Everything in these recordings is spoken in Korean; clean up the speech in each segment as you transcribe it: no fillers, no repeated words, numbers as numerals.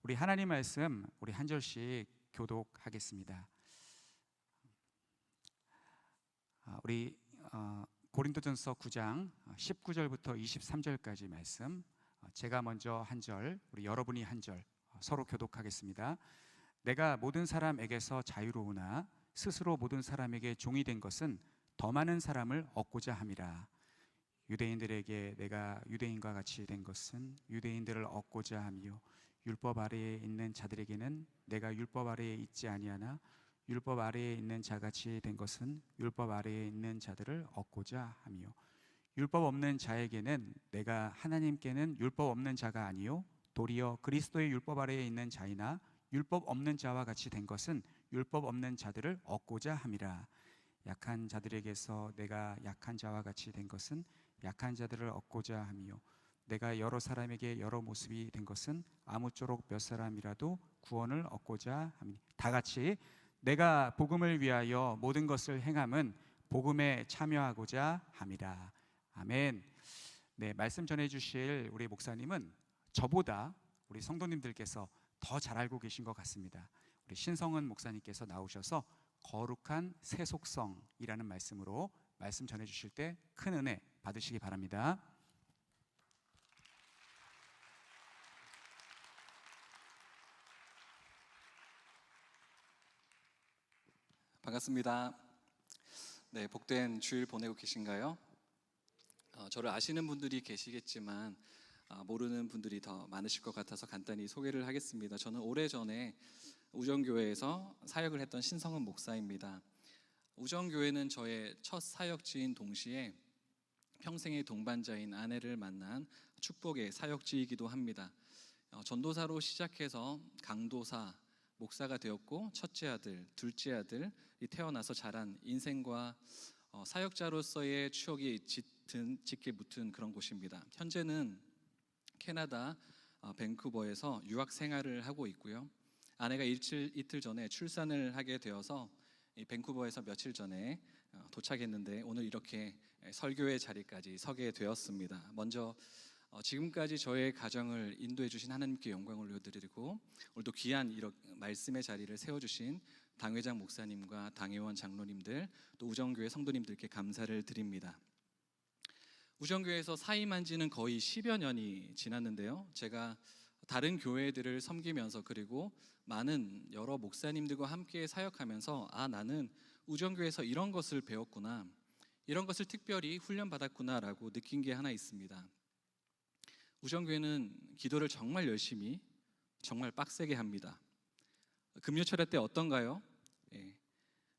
우리 하나님 말씀 우리 한 절씩 교독하겠습니다. 우리 고린도전서 9장 19절부터 23절까지 말씀, 제가 먼저 한 절, 우리 여러분이 한 절 서로 교독하겠습니다. 내가 모든 사람에게서 자유로우나 스스로 모든 사람에게 종이 된 것은 더 많은 사람을 얻고자 함이라. 유대인들에게 내가 유대인과 같이 된 것은 유대인들을 얻고자 함이요, 율법 아래에 있는 자들에게는 내가 율법 아래에 있지 아니하나 율법 아래에 있는 자같이 된 것은 율법 아래에 있는 자들을 얻고자 함이요, 율법 없는 자에게는 내가 하나님께는 율법 없는 자가 아니요 도리어 그리스도의 율법 아래에 있는 자이나 율법 없는 자와 같이 된 것은 율법 없는 자들을 얻고자 함이라. 약한 자들에게서 내가 약한 자와 같이 된 것은 약한 자들을 얻고자 함이요, 내가 여러 사람에게 여러 모습이 된 것은 아무쪼록 몇 사람이라도 구원을 얻고자 함이니. 다 같이 내가 복음을 위하여 모든 것을 행함은 복음에 참여하고자 함이라. 아멘. 네, 말씀 전해주실 우리 목사님은 저보다 우리 성도님들께서 더 잘 알고 계신 것 같습니다. 우리 신성은 목사님께서 나오셔서 거룩한 세속성이라는 말씀으로 말씀 전해주실 때 큰 은혜 받으시기 바랍니다. 반갑습니다. 네, 복된 주일 보내고 계신가요? 저를 아시는 분들이 계시겠지만 모르는 분들이 더 많으실 것 같아서 간단히 소개를 하겠습니다. 저는 오래전에 우정교회에서 사역을 했던 신성은 목사입니다. 우정교회는 저의 첫 사역지인 동시에 평생의 동반자인 아내를 만난 축복의 사역지이기도 합니다. 전도사로 시작해서 강도사, 목사가 되었고 첫째 아들, 둘째 아들이 태어나서 자란 인생과 사역자로서의 추억이 짙게 묻은 그런 곳입니다. 현재는 캐나다 밴쿠버에서 유학 생활을 하고 있고요. 아내가 이틀 전에 출산을 하게 되어서 이 밴쿠버에서 며칠 전에 도착했는데 오늘 이렇게 설교의 자리까지 서게 되었습니다. 먼저 지금까지 저의 가정을 인도해 주신 하나님께 영광을 올려드리고, 오늘도 귀한 말씀의 자리를 세워주신 당회장 목사님과 당회원 장로님들, 또 우정교회 성도님들께 감사를 드립니다. 우정교회에서 사임한 지는 거의 10여 년이 지났는데요, 제가 다른 교회들을 섬기면서 그리고 많은 여러 목사님들과 함께 사역하면서 나는 우정교회에서 이런 것을 배웠구나, 이런 것을 특별히 훈련받았구나 라고 느낀 게 하나 있습니다. 우정교회는 기도를 정말 열심히, 정말 빡세게 합니다. 금요철회 때 어떤가요?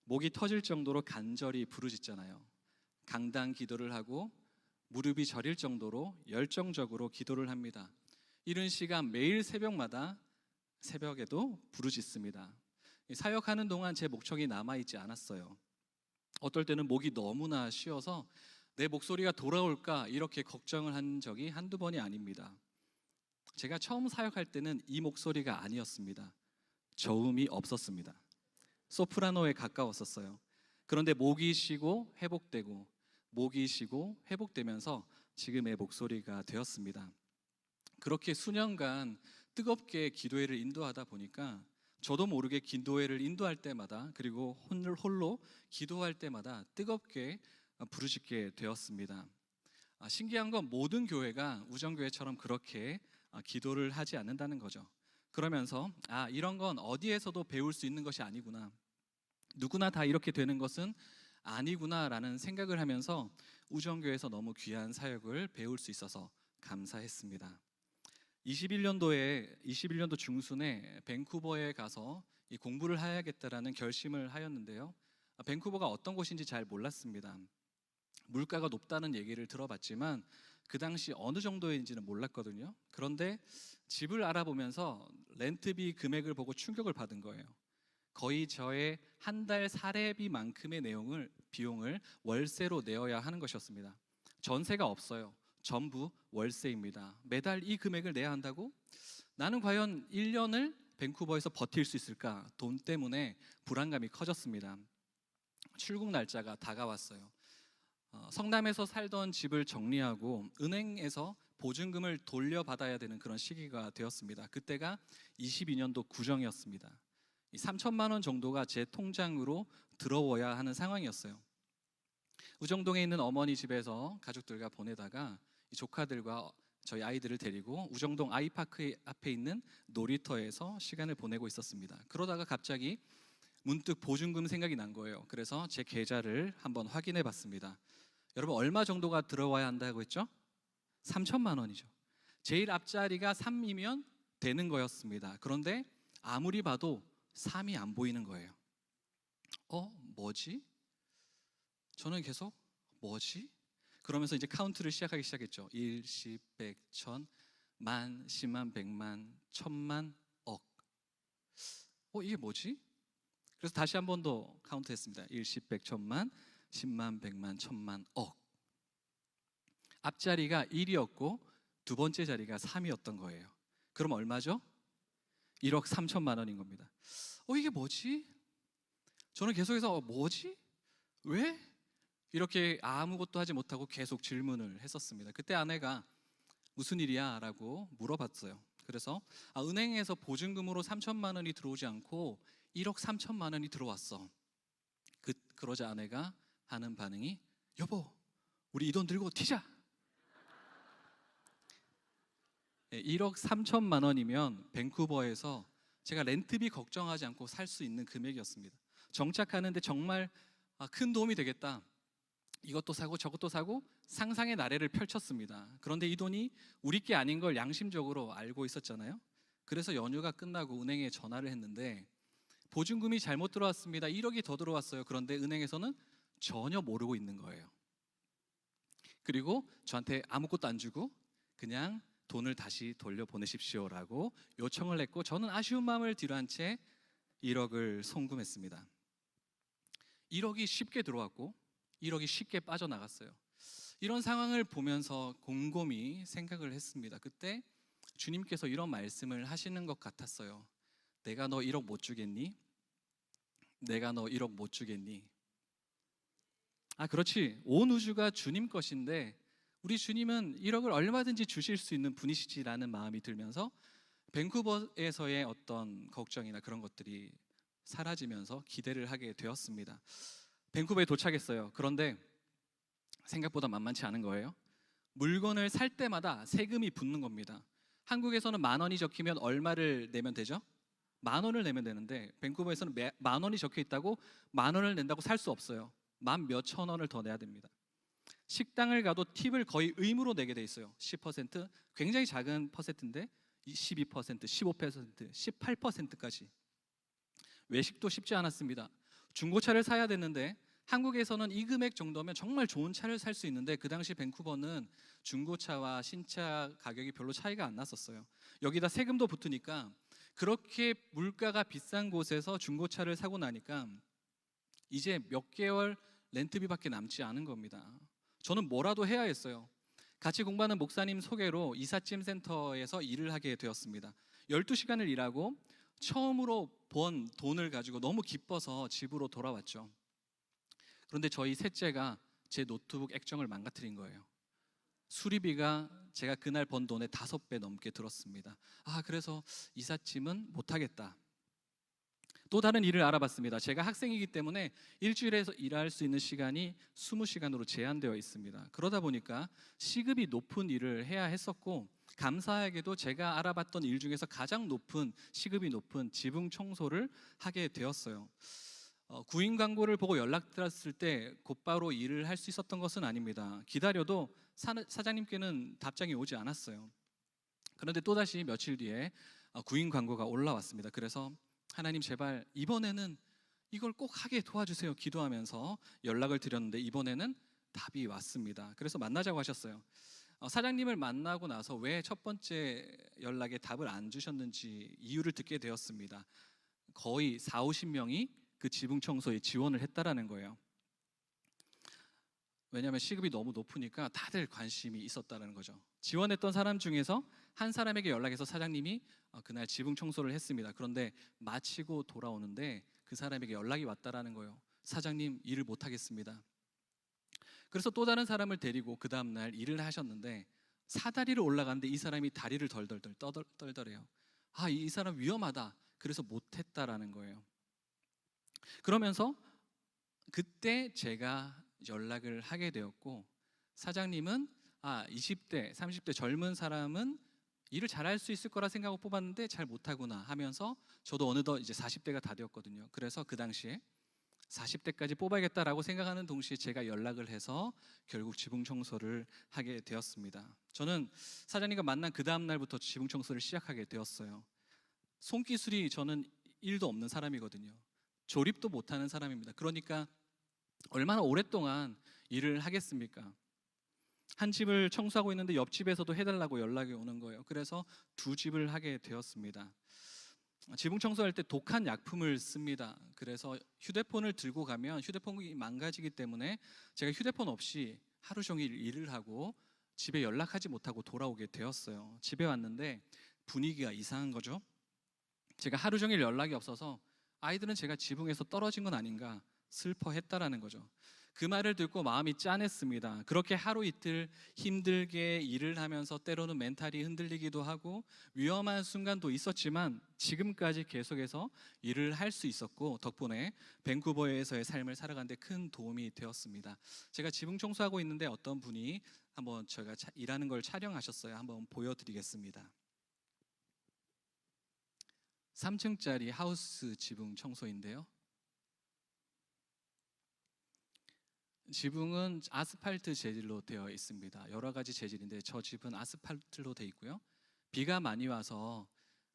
목이 터질 정도로 간절히 부르짖잖아요. 강단 기도를 하고 무릎이 저릴 정도로 열정적으로 기도를 합니다. 이른 시간 매일 새벽에도 부르짖습니다. 사역하는 동안 제 목청이 남아있지 않았어요. 어떨 때는 목이 너무나 쉬어서 내 목소리가 돌아올까 이렇게 걱정을 한 적이 한두 번이 아닙니다. 제가 처음 사역할 때는 이 목소리가 아니었습니다. 저음이 없었습니다. 소프라노에 가까웠었어요. 그런데 목이 쉬고 회복되고 목이 쉬고 회복되면서 지금의 목소리가 되었습니다. 그렇게 수년간 뜨겁게 기도회를 인도하다 보니까 저도 모르게 기도회를 인도할 때마다, 그리고 홀로 기도할 때마다 뜨겁게 부르짖게 되었습니다. 신기한 건 모든 교회가 우정교회처럼 그렇게 기도를 하지 않는다는 거죠. 그러면서 이런 건 어디에서도 배울 수 있는 것이 아니구나, 누구나 다 이렇게 되는 것은 아니구나 라는 생각을 하면서 우정교회에서 너무 귀한 사역을 배울 수 있어서 감사했습니다. 21년도 중순에 밴쿠버에 가서 이 공부를 해야겠다라는 결심을 하였는데요, 밴쿠버가 어떤 곳인지 잘 몰랐습니다. 물가가 높다는 얘기를 들어봤지만 그 당시 어느 정도인지는 몰랐거든요. 그런데 집을 알아보면서 렌트비 금액을 보고 충격을 받은 거예요. 거의 저의 한 달 사례비만큼의 비용을 월세로 내어야 하는 것이었습니다. 전세가 없어요. 전부 월세입니다. 매달 이 금액을 내야 한다고? 나는 과연 1년을 밴쿠버에서 버틸 수 있을까? 돈 때문에 불안감이 커졌습니다. 출국 날짜가 다가왔어요. 성남에서 살던 집을 정리하고 은행에서 보증금을 돌려받아야 되는 그런 시기가 되었습니다. 그때가 22년도 구정이었습니다. 이 3천만 원 정도가 제 통장으로 들어와야 하는 상황이었어요. 우정동에 있는 어머니 집에서 가족들과 보내다가 이 조카들과 저희 아이들을 데리고 우정동 아이파크 앞에 있는 놀이터에서 시간을 보내고 있었습니다. 그러다가 갑자기 문득 보증금 생각이 난 거예요. 그래서 제 계좌를 한번 확인해 봤습니다. 여러분, 얼마 정도가 들어와야 한다고 했죠? 3천만 원이죠. 제일 앞자리가 3이면 되는 거였습니다. 그런데 아무리 봐도 3이 안 보이는 거예요. 뭐지? 저는 계속 뭐지? 그러면서 이제 카운트를 시작하기 시작했죠. 1, 10, 100, 1000, 만, 10만, 100만, 1000만, 억. 이게 뭐지? 그래서 다시 한 번 더 카운트했습니다. 1, 10, 100, 1000만, 10만, 100만, 1000만, 억. 앞자리가 1이었고 두 번째 자리가 3이었던 거예요. 그럼 얼마죠? 1억 3천만 원인 겁니다. 이게 뭐지? 저는 계속해서 뭐지? 왜? 이렇게 아무것도 하지 못하고 계속 질문을 했었습니다. 그때 아내가 무슨 일이야? 라고 물어봤어요. 그래서 은행에서 보증금으로 3천만 원이 들어오지 않고 1억 3천만 원이 들어왔어. 그러자 아내가 하는 반응이, 여보, 우리 이 돈 들고 튀자. 1억 3천만 원이면 밴쿠버에서 제가 렌트비 걱정하지 않고 살 수 있는 금액이었습니다. 정착하는데 정말 큰 도움이 되겠다. 이것도 사고 저것도 사고 상상의 나래를 펼쳤습니다. 그런데 이 돈이 우리 게 아닌 걸 양심적으로 알고 있었잖아요. 그래서 연휴가 끝나고 은행에 전화를 했는데 보증금이 잘못 들어왔습니다. 1억이 더 들어왔어요. 그런데 은행에서는 전혀 모르고 있는 거예요. 그리고 저한테 아무것도 안 주고 그냥 돈을 다시 돌려보내십시오라고 요청을 했고, 저는 아쉬운 마음을 뒤로한 채 1억을 송금했습니다. 1억이 쉽게 들어왔고 1억이 쉽게 빠져나갔어요. 이런 상황을 보면서 곰곰이 생각을 했습니다. 그때 주님께서 이런 말씀을 하시는 것 같았어요. 내가 너 1억 못 주겠니? 내가 너 1억 못 주겠니? 그렇지. 온 우주가 주님 것인데 우리 주님은 1억을 얼마든지 주실 수 있는 분이시지라는 마음이 들면서 밴쿠버에서의 어떤 걱정이나 그런 것들이 사라지면서 기대를 하게 되었습니다. 밴쿠버에 도착했어요. 그런데 생각보다 만만치 않은 거예요. 물건을 살 때마다 세금이 붙는 겁니다. 한국에서는 10,000원이 적히면 얼마를 내면 되죠? 10,000원을 내면 되는데 밴쿠버에서는 10,000원이 적혀 있다고 10,000원을 낸다고 살 수 없어요. 만 몇천 원을 더 내야 됩니다. 식당을 가도 팁을 거의 의무로 내게 돼 있어요. 10%, 굉장히 작은 퍼센트인데 12%, 15%, 18%까지. 외식도 쉽지 않았습니다. 중고차를 사야 되는데 한국에서는 이 금액 정도면 정말 좋은 차를 살 수 있는데 그 당시 밴쿠버는 중고차와 신차 가격이 별로 차이가 안 났었어요. 여기다 세금도 붙으니까 그렇게 물가가 비싼 곳에서 중고차를 사고 나니까 이제 몇 개월 렌트비밖에 남지 않은 겁니다. 저는 뭐라도 해야 했어요. 같이 공부하는 목사님 소개로 이삿짐 센터에서 일을 하게 되었습니다. 12시간을 일하고 처음으로 번 돈을 가지고 너무 기뻐서 집으로 돌아왔죠. 그런데 저희 셋째가 제 노트북 액정을 망가뜨린 거예요. 수리비가 제가 그날 번 돈의 5배 넘게 들었습니다. 그래서 이삿짐은 못하겠다. 또 다른 일을 알아봤습니다. 제가 학생이기 때문에 일주일에서 일할 수 있는 시간이 20시간으로 제한되어 있습니다. 그러다 보니까 시급이 높은 일을 해야 했었고, 감사하게도 제가 알아봤던 일 중에서 가장 높은 시급이 높은 지붕 청소를 하게 되었어요. 구인 광고를 보고 연락드렸을 때 곧바로 일을 할 수 있었던 것은 아닙니다. 기다려도 사장님께는 답장이 오지 않았어요. 그런데 또다시 며칠 뒤에 구인 광고가 올라왔습니다. 그래서 하나님, 제발 이번에는 이걸 꼭 하게 도와주세요 기도하면서 연락을 드렸는데 이번에는 답이 왔습니다. 그래서 만나자고 하셨어요. 사장님을 만나고 나서 왜 첫 번째 연락에 답을 안 주셨는지 이유를 듣게 되었습니다. 거의 40-50명이 그 지붕 청소에 지원을 했다라는 거예요. 왜냐하면 시급이 너무 높으니까 다들 관심이 있었다는 거죠. 지원했던 사람 중에서 한 사람에게 연락해서 사장님이 그날 지붕 청소를 했습니다. 그런데 마치고 돌아오는데 그 사람에게 연락이 왔다라는 거예요. 사장님, 일을 못 하겠습니다. 그래서 또 다른 사람을 데리고 그 다음 날 일을 하셨는데 사다리를 올라가는데 이 사람이 다리를 덜덜덜 떨더래요. 이 사람 위험하다. 그래서 못했다라는 거예요. 그러면서 그때 제가 연락을 하게 되었고, 사장님은 20대, 30대 젊은 사람은 일을 잘할 수 있을 거라 생각하고 뽑았는데 잘 못하구나 하면서, 저도 어느덧 이제 40대가 다 되었거든요. 그래서 그 당시에 40대까지 뽑아야겠다라고 생각하는 동시에 제가 연락을 해서 결국 지붕 청소를 하게 되었습니다. 저는 사장님과 만난 그 다음 날부터 지붕 청소를 시작하게 되었어요. 손기술이 저는 1도 없는 사람이거든요. 조립도 못하는 사람입니다. 그러니까 얼마나 오랫동안 일을 하겠습니까? 한 집을 청소하고 있는데 옆집에서도 해달라고 연락이 오는 거예요. 그래서 2집을 하게 되었습니다. 지붕 청소할 때 독한 약품을 씁니다. 그래서 휴대폰을 들고 가면 휴대폰이 망가지기 때문에 제가 휴대폰 없이 하루 종일 일을 하고 집에 연락하지 못하고 돌아오게 되었어요. 집에 왔는데 분위기가 이상한 거죠. 제가 하루 종일 연락이 없어서 아이들은 제가 지붕에서 떨어진 건 아닌가 슬퍼했다라는 거죠. 그 말을 듣고 마음이 짠했습니다. 그렇게 하루 이틀 힘들게 일을 하면서 때로는 멘탈이 흔들리기도 하고 위험한 순간도 있었지만 지금까지 계속해서 일을 할 수 있었고, 덕분에 밴쿠버에서의 삶을 살아가는 데 큰 도움이 되었습니다. 제가 지붕 청소하고 있는데 어떤 분이 한번 제가 일하는 걸 촬영하셨어요. 한번 보여드리겠습니다. 3층짜리 하우스 지붕 청소인데요. 지붕은 아스팔트 재질로 되어 있습니다. 여러 가지 재질인데 저 집은 아스팔트로 되어 있고요. 비가 많이 와서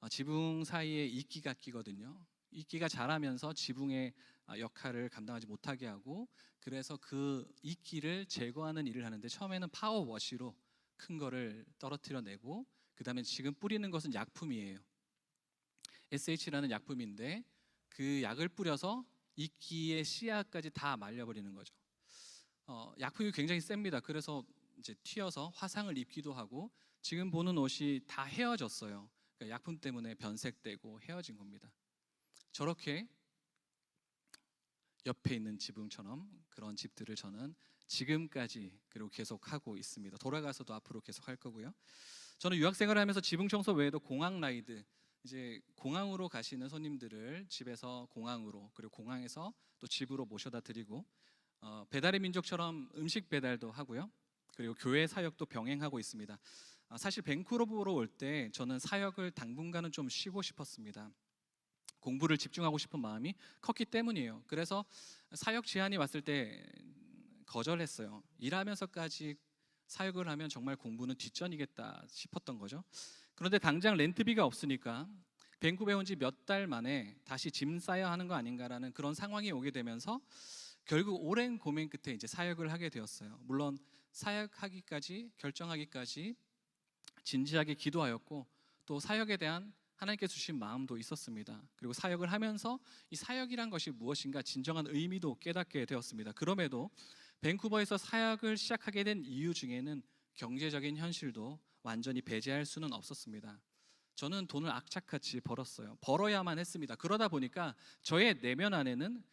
지붕 사이에 이끼가 끼거든요. 이끼가 자라면서 지붕의 역할을 감당하지 못하게 하고, 그래서 그 이끼를 제거하는 일을 하는데 처음에는 파워워시로 큰 거를 떨어뜨려내고, 그 다음에 지금 뿌리는 것은 약품이에요. SH라는 약품인데 그 약을 뿌려서 이끼의 씨앗까지 다 말려버리는 거죠. 약품이 굉장히 셉니다. 그래서 이제 튀어서 화상을 입기도 하고, 지금 보는 옷이 다 헤어졌어요. 그러니까 약품 때문에 변색되고 헤어진 겁니다. 저렇게 옆에 있는 지붕처럼 그런 집들을 저는 지금까지 그리고 계속 하고 있습니다. 돌아가서도 앞으로 계속 할 거고요. 저는 유학생활을 하면서 지붕 청소 외에도 공항 라이드, 이제 공항으로 가시는 손님들을 집에서 공항으로, 그리고 공항에서 또 집으로 모셔다 드리고, 배달의 민족처럼 음식 배달도 하고요. 그리고 교회 사역도 병행하고 있습니다. 사실 밴쿠버로 올 때 저는 사역을 당분간은 좀 쉬고 싶었습니다. 공부를 집중하고 싶은 마음이 컸기 때문이에요. 그래서 사역 제안이 왔을 때 거절했어요. 일하면서까지 사역을 하면 정말 공부는 뒷전이겠다 싶었던 거죠. 그런데 당장 렌트비가 없으니까 밴쿠버에 온 지 몇 달 만에 다시 짐 싸야 하는 거 아닌가라는 그런 상황이 오게 되면서 결국 오랜 고민 끝에 이제 사역을 하게 되었어요. 물론 사역하기까지, 결정하기까지 진지하게 기도하였고, 또 사역에 대한 하나님께 주신 마음도 있었습니다. 그리고 사역을 하면서 이 사역이란 것이 무엇인가 진정한 의미도 깨닫게 되었습니다. 그럼에도 밴쿠버에서 사역을 시작하게 된 이유 중에는 경제적인 현실도 완전히 배제할 수는 없었습니다. 저는 돈을 악착같이 벌었어요. 벌어야만 했습니다. 그러다 보니까 저의 내면 안에는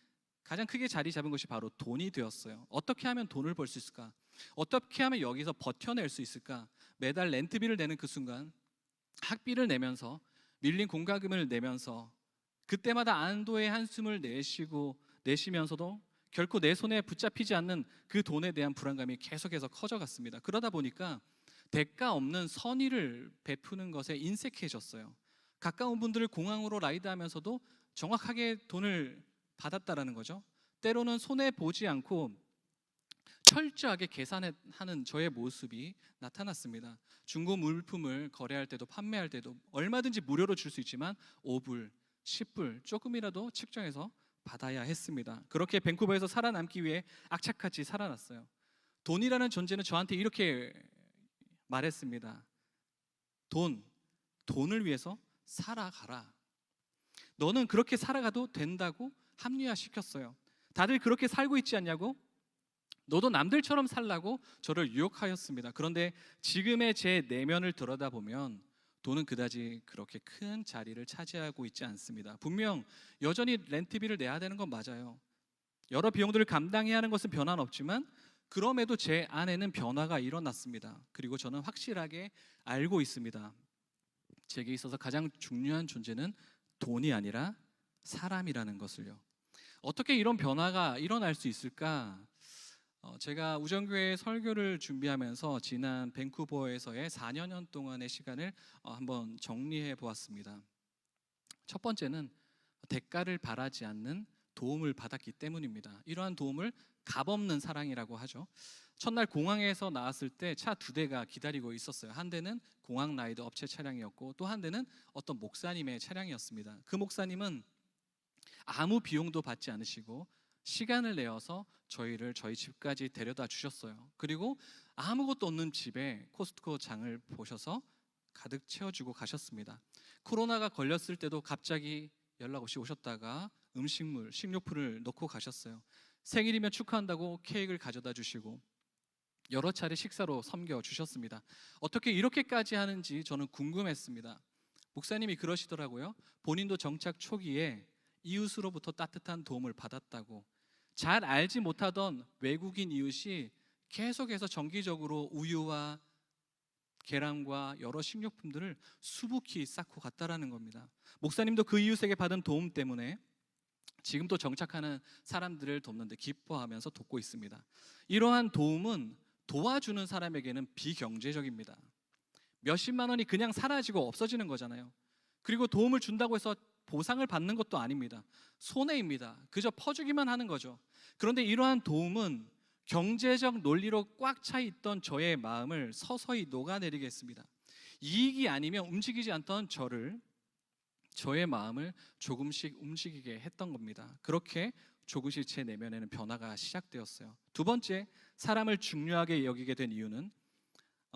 가장 크게 자리 잡은 것이 바로 돈이 되었어요. 어떻게 하면 돈을 벌 수 있을까? 어떻게 하면 여기서 버텨낼 수 있을까? 매달 렌트비를 내는 그 순간, 학비를 내면서, 밀린 공과금을 내면서 그때마다 안도의 한숨을 내쉬면서도 결코 내 손에 붙잡히지 않는 그 돈에 대한 불안감이 계속해서 커져갔습니다. 그러다 보니까 대가 없는 선의를 베푸는 것에 인색해졌어요. 가까운 분들을 공항으로 라이드하면서도 정확하게 돈을 받았다라는 거죠. 때로는 손해 보지 않고 철저하게 계산하는 저의 모습이 나타났습니다. 중고 물품을 거래할 때도 판매할 때도 얼마든지 무료로 줄 수 있지만 5불, 10불 조금이라도 측정해서 받아야 했습니다. 그렇게 밴쿠버에서 살아남기 위해 악착같이 살아났어요. 돈이라는 존재는 저한테 이렇게 말했습니다. 돈을 위해서 살아가라. 너는 그렇게 살아가도 된다고 합리화시켰어요. 다들 그렇게 살고 있지 않냐고? 너도 남들처럼 살라고 저를 유혹하였습니다. 그런데 지금의 제 내면을 들여다보면 돈은 그다지 그렇게 큰 자리를 차지하고 있지 않습니다. 분명 여전히 렌트비를 내야 되는 건 맞아요. 여러 비용들을 감당해야 하는 것은 변함없지만 그럼에도 제 안에는 변화가 일어났습니다. 그리고 저는 확실하게 알고 있습니다. 제게 있어서 가장 중요한 존재는 돈이 아니라 사람이라는 것을요. 어떻게 이런 변화가 일어날 수 있을까? 제가 우정교회 설교를 준비하면서 지난 밴쿠버에서의 4년 동안의 시간을 한번 정리해 보았습니다. 첫 번째는 대가를 바라지 않는 도움을 받았기 때문입니다. 이러한 도움을 값없는 사랑이라고 하죠. 첫날 공항에서 나왔을 때 차 2대가 기다리고 있었어요. 한 대는 공항 라이드 업체 차량이었고 또 한 대는 어떤 목사님의 차량이었습니다. 그 목사님은 아무 비용도 받지 않으시고 시간을 내어서 저희를 저희 집까지 데려다 주셨어요. 그리고 아무것도 없는 집에 코스트코 장을 보셔서 가득 채워주고 가셨습니다. 코로나가 걸렸을 때도 갑자기 연락 없이 오셨다가 음식물, 식료품을 넣고 가셨어요. 생일이면 축하한다고 케이크를 가져다 주시고 여러 차례 식사로 섬겨 주셨습니다. 어떻게 이렇게까지 하는지 저는 궁금했습니다. 목사님이 그러시더라고요. 본인도 정착 초기에 이웃으로부터 따뜻한 도움을 받았다고. 잘 알지 못하던 외국인 이웃이 계속해서 정기적으로 우유와 계란과 여러 식료품들을 수북히 쌓고 갔다라는 겁니다. 목사님도 그 이웃에게 받은 도움 때문에 지금도 정착하는 사람들을 돕는데 기뻐하면서 돕고 있습니다. 이러한 도움은 도와주는 사람에게는 비경제적입니다. 몇십만 원이 그냥 사라지고 없어지는 거잖아요. 그리고 도움을 준다고 해서 보상을 받는 것도 아닙니다. 손해입니다. 그저 퍼주기만 하는 거죠. 그런데 이러한 도움은 경제적 논리로 꽉 차 있던 저의 마음을 서서히 녹아내리게 했습니다. 이익이 아니면 움직이지 않던 저의 마음을 조금씩 움직이게 했던 겁니다. 그렇게 조금씩 제 내면에는 변화가 시작되었어요. 두 번째, 사람을 중요하게 여기게 된 이유는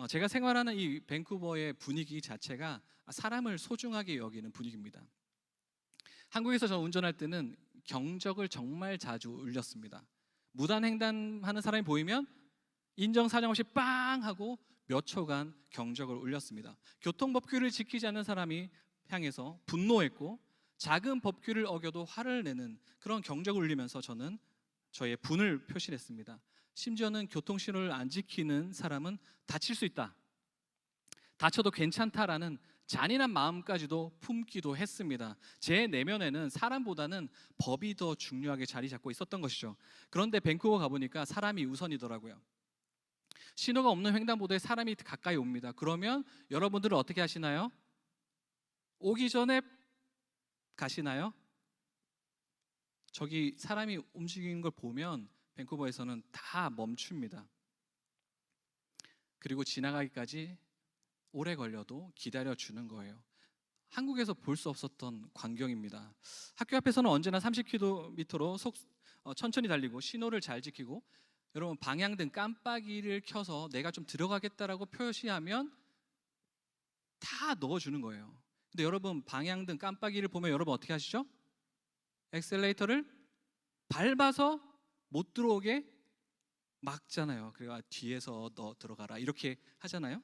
제가 생활하는 이 밴쿠버의 분위기 자체가 사람을 소중하게 여기는 분위기입니다. 한국에서 저 운전할 때는 경적을 정말 자주 울렸습니다. 무단횡단하는 사람이 보이면 인정사정 없이 빵 하고 몇 초간 경적을 울렸습니다. 교통법규를 지키지 않는 사람이 향해서 분노했고 작은 법규를 어겨도 화를 내는 그런 경적을 울리면서 저는 저의 분을 표시했습니다. 심지어는 교통신호를 안 지키는 사람은 다칠 수 있다, 다쳐도 괜찮다라는 잔인한 마음까지도 품기도 했습니다. 제 내면에는 사람보다는 법이 더 중요하게 자리 잡고 있었던 것이죠. 그런데 밴쿠버 가보니까 사람이 우선이더라고요. 신호가 없는 횡단보도에 사람이 가까이 옵니다. 그러면 여러분들은 어떻게 하시나요? 오기 전에 가시나요? 저기 사람이 움직이는 걸 보면 밴쿠버에서는 다 멈춥니다. 그리고 지나가기까지 오래 걸려도 기다려주는 거예요. 한국에서 볼 수 없었던 광경입니다. 학교 앞에서는 언제나 30km로 천천히 달리고 신호를 잘 지키고, 여러분 방향등 깜빡이를 켜서 내가 좀 들어가겠다라고 표시하면 다 넣어주는 거예요. 근데 여러분 방향등 깜빡이를 보면 여러분 어떻게 하시죠? 엑셀레이터를 밟아서 못 들어오게 막잖아요. 그래가 뒤에서 너 들어가라 이렇게 하잖아요.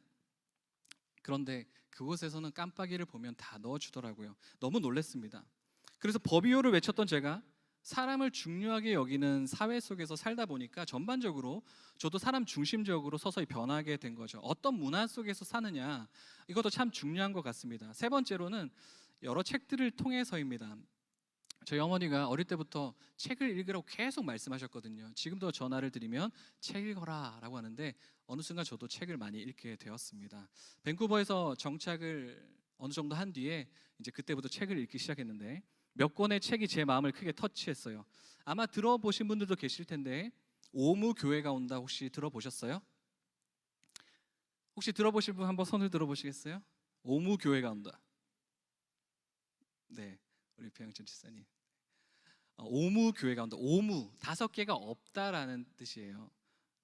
그런데 그곳에서는 깜빡이를 보면 다 넣어주더라고요. 너무 놀랐습니다. 그래서 법이요를 외쳤던 제가 사람을 중요하게 여기는 사회 속에서 살다 보니까 전반적으로 저도 사람 중심적으로 서서히 변하게 된 거죠. 어떤 문화 속에서 사느냐, 이것도 참 중요한 것 같습니다. 세 번째로는 여러 책들을 통해서입니다. 저희 어머니가 어릴 때부터 책을 읽으라고 계속 말씀하셨거든요. 지금도 전화를 드리면 책 읽어라 라고 하는데 어느 순간 저도 책을 많이 읽게 되었습니다. 밴쿠버에서 정착을 어느 정도 한 뒤에 이제 그때부터 책을 읽기 시작했는데 몇 권의 책이 제 마음을 크게 터치했어요. 아마 들어보신 분들도 계실 텐데 오무 교회가 온다 혹시 들어보셨어요? 혹시 들어보신 분 한번 손을 들어보시겠어요? 오무 교회가 온다. 네, 우리 배영준 지사님. 오무 교회가 온다. 오무 5개가 없다라는 뜻이에요.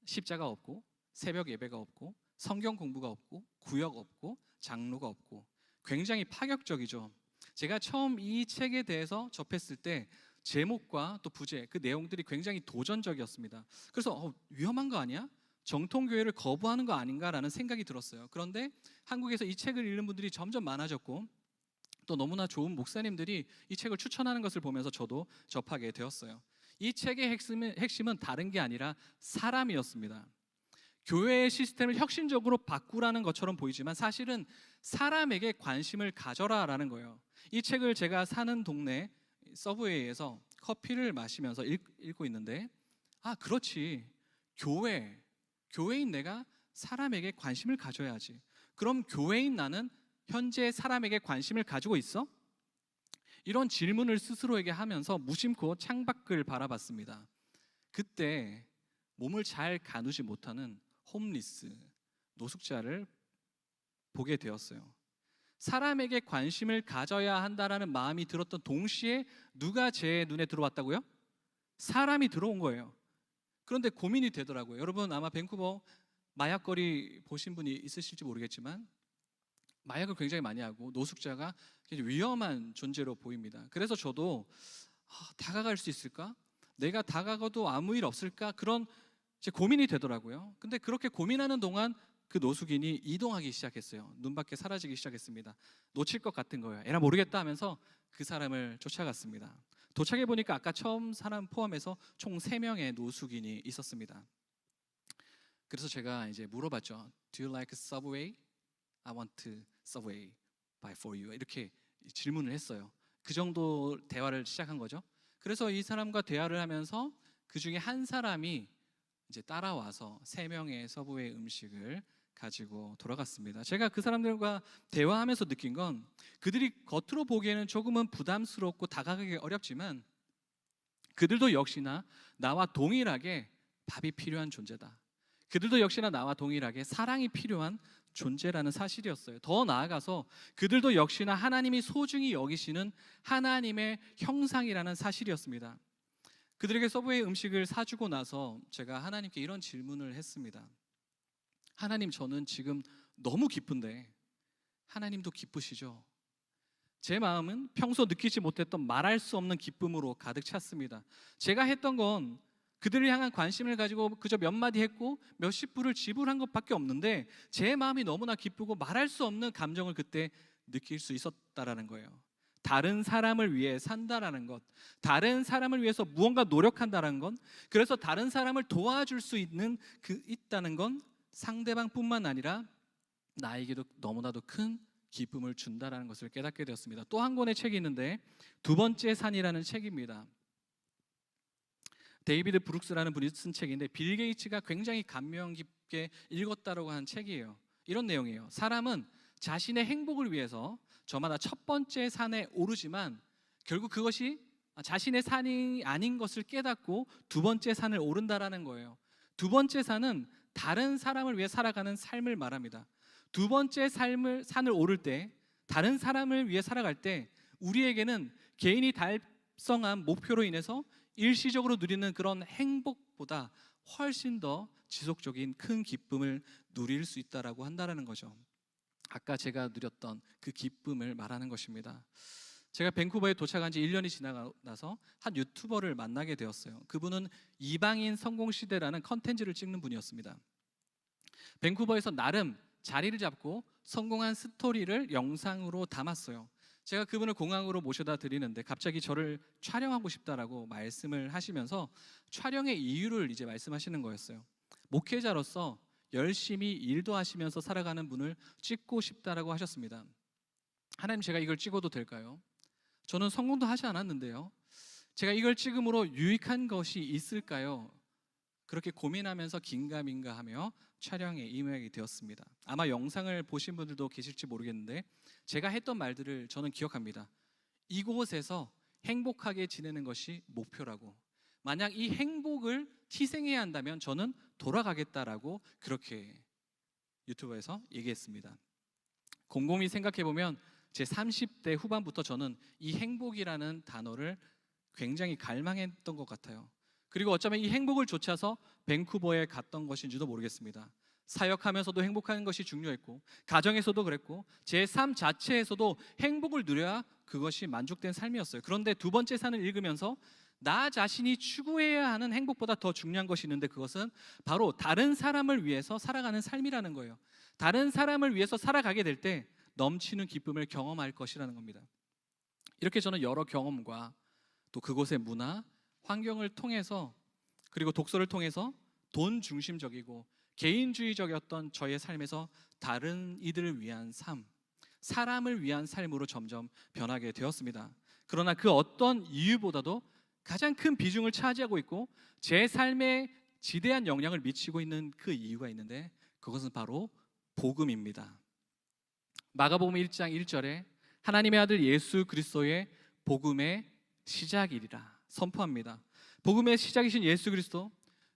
십자가 없고 새벽 예배가 없고 성경 공부가 없고 구역 없고 장로가 없고 굉장히 파격적이죠. 제가 처음 이 책에 대해서 접했을 때 제목과 또 부제 그 내용들이 굉장히 도전적이었습니다. 그래서 위험한 거 아니야? 정통교회를 거부하는 거 아닌가라는 생각이 들었어요. 그런데 한국에서 이 책을 읽는 분들이 점점 많아졌고 또 너무나 좋은 목사님들이 이 책을 추천하는 것을 보면서 저도 접하게 되었어요. 이 책의 핵심은 다른 게 아니라 사람이었습니다. 교회의 시스템을 혁신적으로 바꾸라는 것처럼 보이지만 사실은 사람에게 관심을 가져라라는 거예요. 이 책을 제가 사는 동네 서브웨이에서 커피를 마시면서 읽고 있는데, 아, 그렇지. 교회인 내가 사람에게 관심을 가져야지. 그럼 교회인 나는 현재 사람에게 관심을 가지고 있어? 이런 질문을 스스로에게 하면서 무심코 창밖을 바라봤습니다. 그때 몸을 잘 가누지 못하는 홈리스, 노숙자를 보게 되었어요. 사람에게 관심을 가져야 한다라는 마음이 들었던 동시에 누가 제 눈에 들어왔다고요? 사람이 들어온 거예요. 그런데 고민이 되더라고요. 여러분 아마 밴쿠버 마약거리 보신 분이 있으실지 모르겠지만 마약을 굉장히 많이 하고 노숙자가 굉장히 위험한 존재로 보입니다. 그래서 저도 다가갈 수 있을까? 내가 다가가도 아무 일 없을까? 그런 제 고민이 되더라고요. 근데 그렇게 고민하는 동안 그 노숙인이 이동하기 시작했어요. 눈밖에 사라지기 시작했습니다. 놓칠 것 같은 거예요. 에라 모르겠다 하면서 그 사람을 쫓아갔습니다. 도착해 보니까 아까 처음 사람 포함해서 총 3명의 노숙인이 있었습니다. 그래서 제가 이제 물어봤죠. Do you like subway? I want to subway buy for you. 이렇게 질문을 했어요. 그 정도 대화를 시작한 거죠. 그래서 이 사람과 대화를 하면서 그 중에 한 사람이 이제 따라와서 3명의 서브웨이 음식을 가지고 돌아갔습니다. 제가 그 사람들과 대화하면서 느낀 건 그들이 겉으로 보기에는 조금은 부담스럽고 다가가기 어렵지만 그들도 역시나 나와 동일하게 밥이 필요한 존재다. 그들도 역시나 나와 동일하게 사랑이 필요한 존재라는 사실이었어요. 더 나아가서 그들도 역시나 하나님이 소중히 여기시는 하나님의 형상이라는 사실이었습니다. 그들에게 서브웨이 음식을 사주고 나서 제가 하나님께 이런 질문을 했습니다. 하나님, 저는 지금 너무 기쁜데 하나님도 기쁘시죠? 제 마음은 평소 느끼지 못했던 말할 수 없는 기쁨으로 가득 찼습니다. 제가 했던 건 그들을 향한 관심을 가지고 그저 몇 마디 했고 몇십 불을 지불한 것밖에 없는데 제 마음이 너무나 기쁘고 말할 수 없는 감정을 그때 느낄 수 있었다라는 거예요. 다른 사람을 위해 산다라는 것, 다른 사람을 위해서 무언가 노력한다는 건, 그래서 다른 사람을 도와줄 수 있다는 건 상대방뿐만 아니라 나에게도 너무나도 큰 기쁨을 준다라는 것을 깨닫게 되었습니다. 또 한 권의 책이 있는데 두 번째 산이라는 책입니다. 데이비드 브룩스라는 분이 쓴 책인데 빌 게이츠가 굉장히 감명 깊게 읽었다라고 한 책이에요. 이런 내용이에요. 사람은 자신의 행복을 위해서 저마다 첫 번째 산에 오르지만 결국 그것이 자신의 산이 아닌 것을 깨닫고 두 번째 산을 오른다라는 거예요. 두 번째 산은 다른 사람을 위해 살아가는 삶을 말합니다. 두 번째 산을 오를 때, 다른 사람을 위해 살아갈 때 우리에게는 개인이 달성한 목표로 인해서 일시적으로 누리는 그런 행복보다 훨씬 더 지속적인 큰 기쁨을 누릴 수 있다라고 한다는 거죠. 아까 제가 누렸던 그 기쁨을 말하는 것입니다. 제가 밴쿠버에 도착한 지 1년이 지나서 한 유튜버를 만나게 되었어요. 그분은 이방인 성공시대라는 컨텐츠를 찍는 분이었습니다. 밴쿠버에서 나름 자리를 잡고 성공한 스토리를 영상으로 담았어요. 제가 그분을 공항으로 모셔다 드리는데 갑자기 저를 촬영하고 싶다라고 말씀을 하시면서 촬영의 이유를 이제 말씀하시는 거였어요. 목회자로서 열심히 일도 하시면서 살아가는 분을 찍고 싶다라고 하셨습니다. 하나님, 제가 이걸 찍어도 될까요? 저는 성공도 하지 않았는데요. 제가 이걸 찍음으로 유익한 것이 있을까요? 그렇게 고민하면서 긴가민가하며 촬영에 임하게 되었습니다. 아마 영상을 보신 분들도 계실지 모르겠는데 제가 했던 말들을 저는 기억합니다. 이곳에서 행복하게 지내는 것이 목표라고, 만약 이 행복을 희생해야 한다면 저는 돌아가겠다라고 그렇게 유튜브에서 얘기했습니다. 곰곰이 생각해보면 제 30대 후반부터 저는 이 행복이라는 단어를 굉장히 갈망했던 것 같아요. 그리고 어쩌면 이 행복을 좇아서 밴쿠버에 갔던 것인지도 모르겠습니다. 사역하면서도 행복한 것이 중요했고 가정에서도 그랬고 제 삶 자체에서도 행복을 누려야 그것이 만족된 삶이었어요. 그런데 두 번째 산을 읽으면서 나 자신이 추구해야 하는 행복보다 더 중요한 것이 있는데 그것은 바로 다른 사람을 위해서 살아가는 삶이라는 거예요. 다른 사람을 위해서 살아가게 될 때 넘치는 기쁨을 경험할 것이라는 겁니다. 이렇게 저는 여러 경험과 또 그곳의 문화, 환경을 통해서 그리고 독서를 통해서 돈 중심적이고 개인주의적이었던 저의 삶에서 다른 이들을 위한 삶, 사람을 위한 삶으로 점점 변하게 되었습니다. 그러나 그 어떤 이유보다도 가장 큰 비중을 차지하고 있고 제 삶에 지대한 영향을 미치고 있는 그 이유가 있는데 그것은 바로 복음입니다. 마가복음 1장 1절에 하나님의 아들 예수 그리스도의 복음의 시작이리라 선포합니다. 복음의 시작이신 예수 그리스도,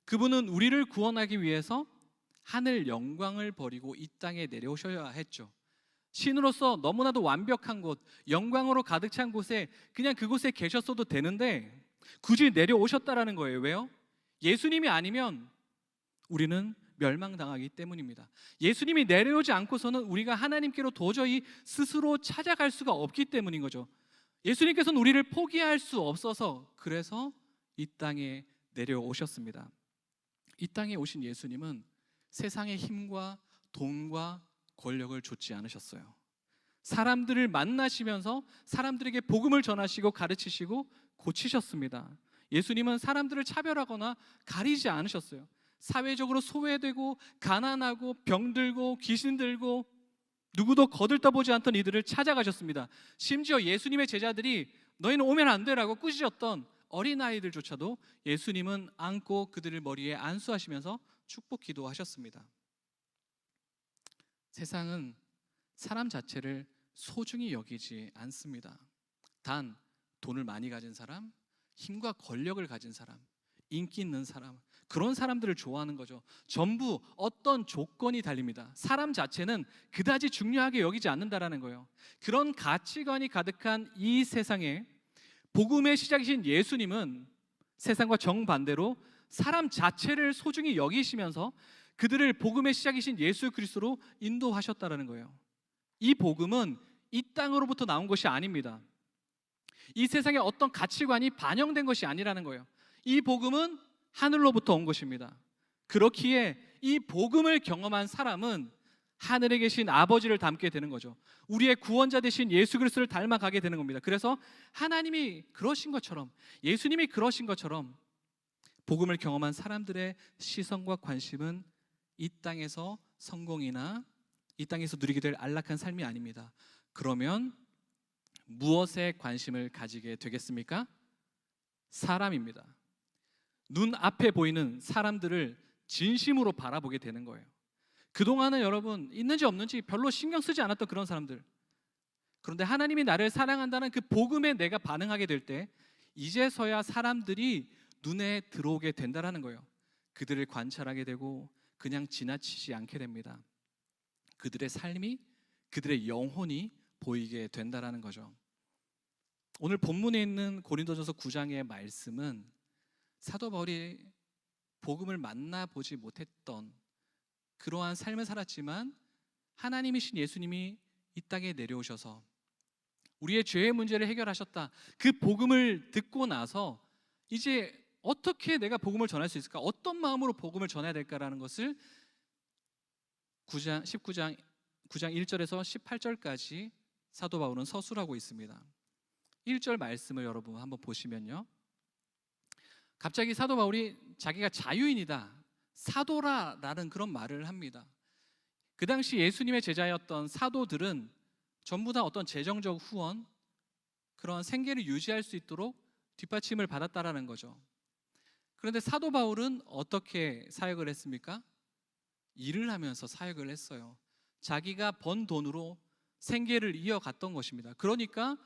그분은 우리를 구원하기 위해서 하늘 영광을 버리고 이 땅에 내려오셔야 했죠. 신으로서 너무나도 완벽한 곳, 영광으로 가득 찬 곳에 그냥 그곳에 계셨어도 되는데 굳이 내려오셨다라는 거예요. 왜요? 예수님이 아니면 우리는 멸망당하기 때문입니다. 예수님이 내려오지 않고서는 우리가 하나님께로 도저히 스스로 찾아갈 수가 없기 때문인 거죠. 예수님께서는 우리를 포기할 수 없어서 그래서 이 땅에 내려오셨습니다. 이 땅에 오신 예수님은 세상의 힘과 돈과 권력을 좇지 않으셨어요. 사람들을 만나시면서 사람들에게 복음을 전하시고 가르치시고 고치셨습니다. 예수님은 사람들을 차별하거나 가리지 않으셨어요. 사회적으로 소외되고 가난하고 병들고 귀신 들고 누구도 거들떠보지 않던 이들을 찾아가셨습니다. 심지어 예수님의 제자들이 너희는 오면 안 되라고 꾸짖었던 어린아이들조차도 예수님은 안고 그들을 머리에 안수하시면서 축복 기도하셨습니다. 세상은 사람 자체를 소중히 여기지 않습니다. 단 돈을 많이 가진 사람, 힘과 권력을 가진 사람, 인기 있는 사람, 그런 사람들을 좋아하는 거죠. 전부 어떤 조건이 달립니다. 사람 자체는 그다지 중요하게 여기지 않는다라는 거예요. 그런 가치관이 가득한 이 세상에 복음의 시작이신 예수님은 세상과 정반대로 사람 자체를 소중히 여기시면서 그들을 복음의 시작이신 예수 그리스도로 인도하셨다라는 거예요. 이 복음은 이 땅으로부터 나온 것이 아닙니다. 이 세상에 어떤 가치관이 반영된 것이 아니라는 거예요. 이 복음은 하늘로부터 온 것입니다. 그렇기에 이 복음을 경험한 사람은 하늘에 계신 아버지를 닮게 되는 거죠. 우리의 구원자 되신 예수 그리스도를 닮아가게 되는 겁니다. 그래서 하나님이 그러신 것처럼, 예수님이 그러신 것처럼 복음을 경험한 사람들의 시선과 관심은 이 땅에서 성공이나 이 땅에서 누리게 될 안락한 삶이 아닙니다. 그러면 무엇에 관심을 가지게 되겠습니까? 사람입니다. 눈앞에 보이는 사람들을 진심으로 바라보게 되는 거예요. 그동안은 여러분 있는지 없는지 별로 신경 쓰지 않았던 그런 사람들, 그런데 하나님이 나를 사랑한다는 그 복음에 내가 반응하게 될 때 이제서야 사람들이 눈에 들어오게 된다는 거예요. 그들을 관찰하게 되고 그냥 지나치지 않게 됩니다. 그들의 삶이, 그들의 영혼이 보이게 된다는 거죠. 오늘 본문에 있는 고린도전서 9장의 말씀은 사도 바울이 복음을 만나보지 못했던 그러한 삶을 살았지만 하나님이신 예수님이 이 땅에 내려오셔서 우리의 죄의 문제를 해결하셨다, 그 복음을 듣고 나서 이제 어떻게 내가 복음을 전할 수 있을까, 어떤 마음으로 복음을 전해야 될까라는 것을 19장 1절에서 18절까지 사도 바울은 서술하고 있습니다. 1절 말씀을 여러분 한번 보시면요, 갑자기 사도 바울이 자기가 자유인이다, 사도라라는 그런 말을 합니다. 그 당시 예수님의 제자였던 사도들은 전부 다 어떤 재정적 후원, 그런 생계를 유지할 수 있도록 뒷받침을 받았다라는 거죠. 그런데 사도 바울은 어떻게 사역을 했습니까? 일을 하면서 사역을 했어요. 자기가 번 돈으로 생계를 이어갔던 것입니다. 그러니까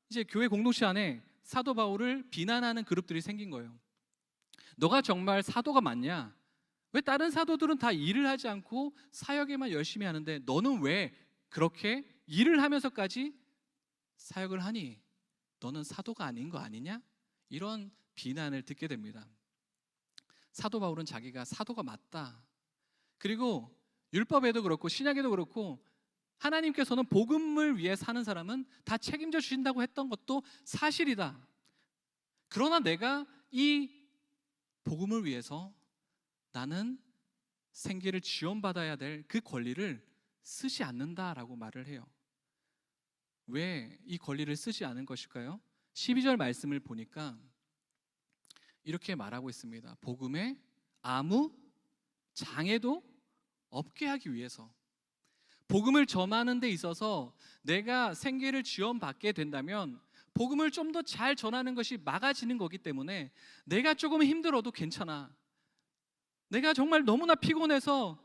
이제 교회 공동체 안에 사도 바울을 비난하는 그룹들이 생긴 거예요. 너가 정말 사도가 맞냐? 왜 다른 사도들은 다 일을 하지 않고 사역에만 열심히 하는데 너는 왜 그렇게 일을 하면서까지 사역을 하니? 너는 사도가 아닌 거 아니냐? 이런 비난을 듣게 됩니다. 사도 바울은 자기가 사도가 맞다, 그리고 율법에도 그렇고 신약에도 그렇고 하나님께서는 복음을 위해 사는 사람은 다 책임져 주신다고 했던 것도 사실이다. 그러나 내가 이 복음을 위해서 나는 생계를 지원받아야 될 그 권리를 쓰지 않는다라고 말을 해요. 왜 이 권리를 쓰지 않은 것일까요? 12절 말씀을 보니까 이렇게 말하고 있습니다. 복음에 아무 장애도 없게 하기 위해서, 복음을 전하는 데 있어서 내가 생계를 지원받게 된다면 복음을 좀 더 잘 전하는 것이 막아지는 거기 때문에 내가 조금 힘들어도 괜찮아, 내가 정말 너무나 피곤해서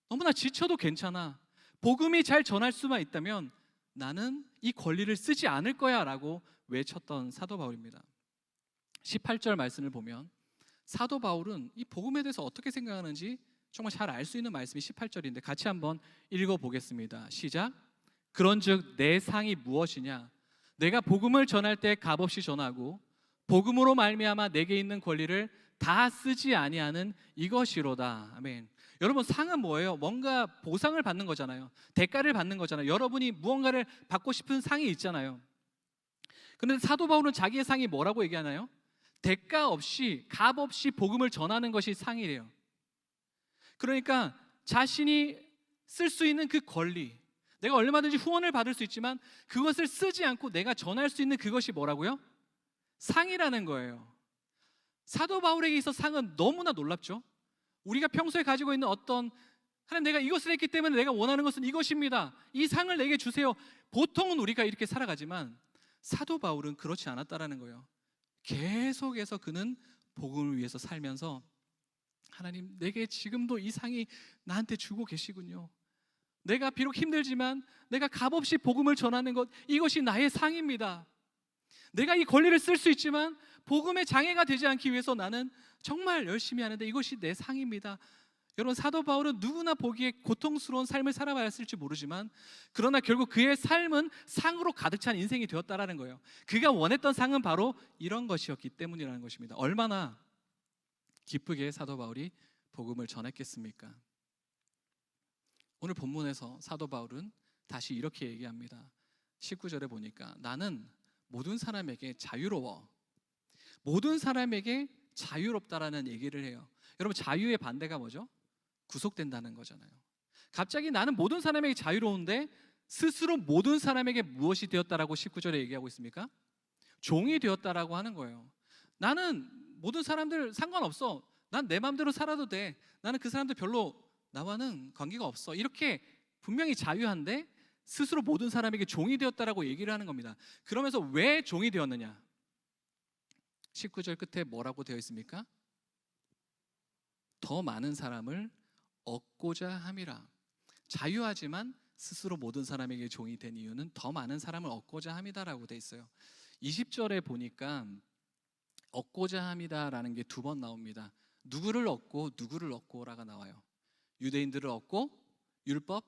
너무나 지쳐도 괜찮아, 복음이 잘 전할 수만 있다면 나는 이 권리를 쓰지 않을 거야 라고 외쳤던 사도 바울입니다. 18절 말씀을 보면 사도 바울은 이 복음에 대해서 어떻게 생각하는지 정말 잘 알 수 있는 말씀이 18절인데 같이 한번 읽어보겠습니다. 시작. 그런즉 내 상이 무엇이냐? 내가 복음을 전할 때 값없이 전하고 복음으로 말미암아 내게 있는 권리를 다 쓰지 아니하는 이것이로다. 아멘. 여러분, 상은 뭐예요? 뭔가 보상을 받는 거잖아요. 대가를 받는 거잖아요. 여러분이 무언가를 받고 싶은 상이 있잖아요. 그런데 사도 바울은 자기의 상이 뭐라고 얘기하나요? 대가 없이, 값 없이 복음을 전하는 것이 상이래요. 그러니까 자신이 쓸 수 있는 그 권리, 내가 얼마든지 후원을 받을 수 있지만 그것을 쓰지 않고 내가 전할 수 있는 그것이 뭐라고요? 상이라는 거예요. 사도 바울에게 있어 상은 너무나 놀랍죠. 우리가 평소에 가지고 있는 어떤, 하나님 내가 이것을 했기 때문에 내가 원하는 것은 이것입니다, 이 상을 내게 주세요, 보통은 우리가 이렇게 살아가지만 사도 바울은 그렇지 않았다라는 거예요. 계속해서 그는 복음을 위해서 살면서 하나님, 내게 지금도 이 상이 나한테 주고 계시군요. 내가 비록 힘들지만 내가 값없이 복음을 전하는 것, 이것이 나의 상입니다. 내가 이 권리를 쓸 수 있지만 복음의 장애가 되지 않기 위해서 나는 정말 열심히 하는데 이것이 내 상입니다. 여러분, 사도 바울은 누구나 보기에 고통스러운 삶을 살아봤을지 모르지만 그러나 결국 그의 삶은 상으로 가득 찬 인생이 되었다라는 거예요. 그가 원했던 상은 바로 이런 것이었기 때문이라는 것입니다. 얼마나 기쁘게 사도 바울이 복음을 전했겠습니까? 오늘 본문에서 사도 바울은 다시 이렇게 얘기합니다. 19절에 보니까 나는 모든 사람에게 자유로워, 모든 사람에게 자유롭다라는 얘기를 해요. 여러분, 자유의 반대가 뭐죠? 구속된다는 거잖아요. 갑자기 나는 모든 사람에게 자유로운데 스스로 모든 사람에게 무엇이 되었다라고 19절에 얘기하고 있습니까? 종이 되었다라고 하는 거예요. 나는 모든 사람들 상관없어, 난 내 마음대로 살아도 돼, 나는 그 사람들 별로 나와는 관계가 없어, 이렇게 분명히 자유한데 스스로 모든 사람에게 종이 되었다라고 얘기를 하는 겁니다. 그러면서 왜 종이 되었느냐? 19절 끝에 뭐라고 되어 있습니까? 더 많은 사람을 얻고자 함이라. 자유하지만 스스로 모든 사람에게 종이 된 이유는 더 많은 사람을 얻고자 함이다라고 되어 있어요. 20절에 보니까 얻고자 함이다라는 게 두 번 나옵니다. 누구를 얻고 누구를 얻고라가 나와요. 유대인들을 얻고 율법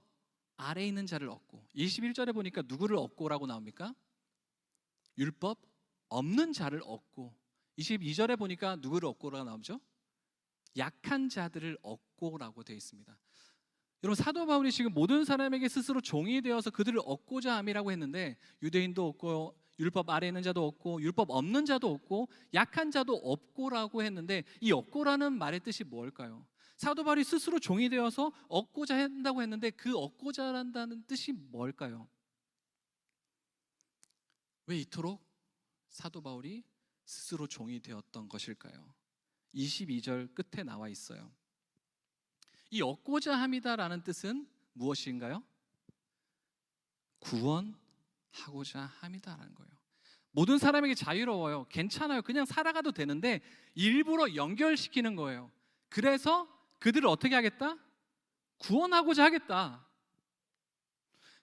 아래에 있는 자를 얻고. 21절에 보니까 누구를 얻고라고 나옵니까? 율법 없는 자를 얻고. 22절에 보니까 누구를 얻고라고 나오죠? 약한 자들을 얻고라고 되어 있습니다. 여러분, 사도 바울이 지금 모든 사람에게 스스로 종이 되어서 그들을 얻고자 함이라고 했는데 유대인도 얻고 율법 아래에 있는 자도 얻고 율법 없는 자도 얻고 약한 자도 얻고라고 했는데 이 얻고라는 말의 뜻이 뭘까요? 사도 바울이 스스로 종이 되어서 얻고자 한다고 했는데 그 얻고자 한다는 뜻이 뭘까요? 왜 이토록 사도 바울이 스스로 종이 되었던 것일까요? 22절 끝에 나와 있어요. 이 얻고자 함이다라는 뜻은 무엇인가요? 구원하고자 함이다라는 거예요. 모든 사람에게 자유로워요, 괜찮아요, 그냥 살아가도 되는데 일부러 연결시키는 거예요. 그래서 그들을 어떻게 하겠다? 구원하고자 하겠다.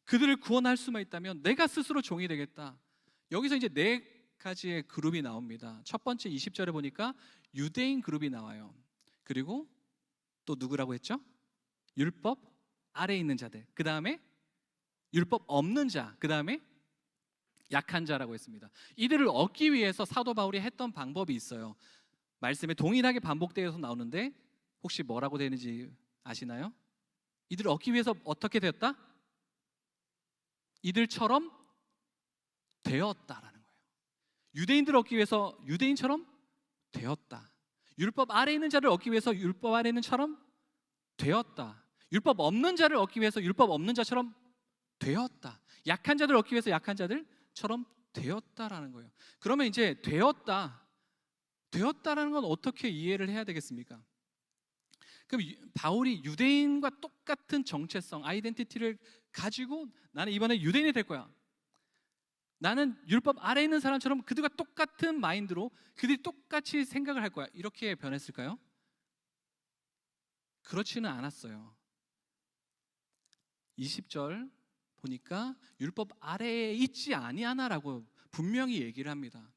그들을 구원할 수만 있다면 내가 스스로 종이 되겠다. 여기서 이제 네 가지의 그룹이 나옵니다. 첫 번째 20절에 보니까 유대인 그룹이 나와요. 그리고 또 누구라고 했죠? 율법 아래에 있는 자들. 그 다음에 율법 없는 자. 그 다음에 약한 자라고 했습니다. 이들을 얻기 위해서 사도 바울이 했던 방법이 있어요. 말씀에 동일하게 반복되어서 나오는데 혹시 뭐라고 되는지 아시나요? 이들을 얻기 위해서 어떻게 되었다? 이들처럼 되었다라는 거예요. 유대인들을 얻기 위해서 유대인처럼 되었다. 율법 아래에 있는 자를 얻기 위해서 율법 아래에 있는 처럼 되었다. 율법 없는 자를 얻기 위해서 율법 없는 자처럼 되었다. 약한 자들을 얻기 위해서 약한 자들처럼 되었다라는 거예요. 그러면 이제 되었다, 되었다라는 건 어떻게 이해를 해야 되겠습니까? 그럼 바울이 유대인과 똑같은 정체성, 아이덴티티를 가지고 나는 이번에 유대인이 될 거야. 나는 율법 아래에 있는 사람처럼 그들과 똑같은 마인드로 그들이 똑같이 생각을 할 거야. 이렇게 변했을까요? 그렇지는 않았어요. 20절 보니까 율법 아래에 있지 아니하나라고 분명히 얘기를 합니다.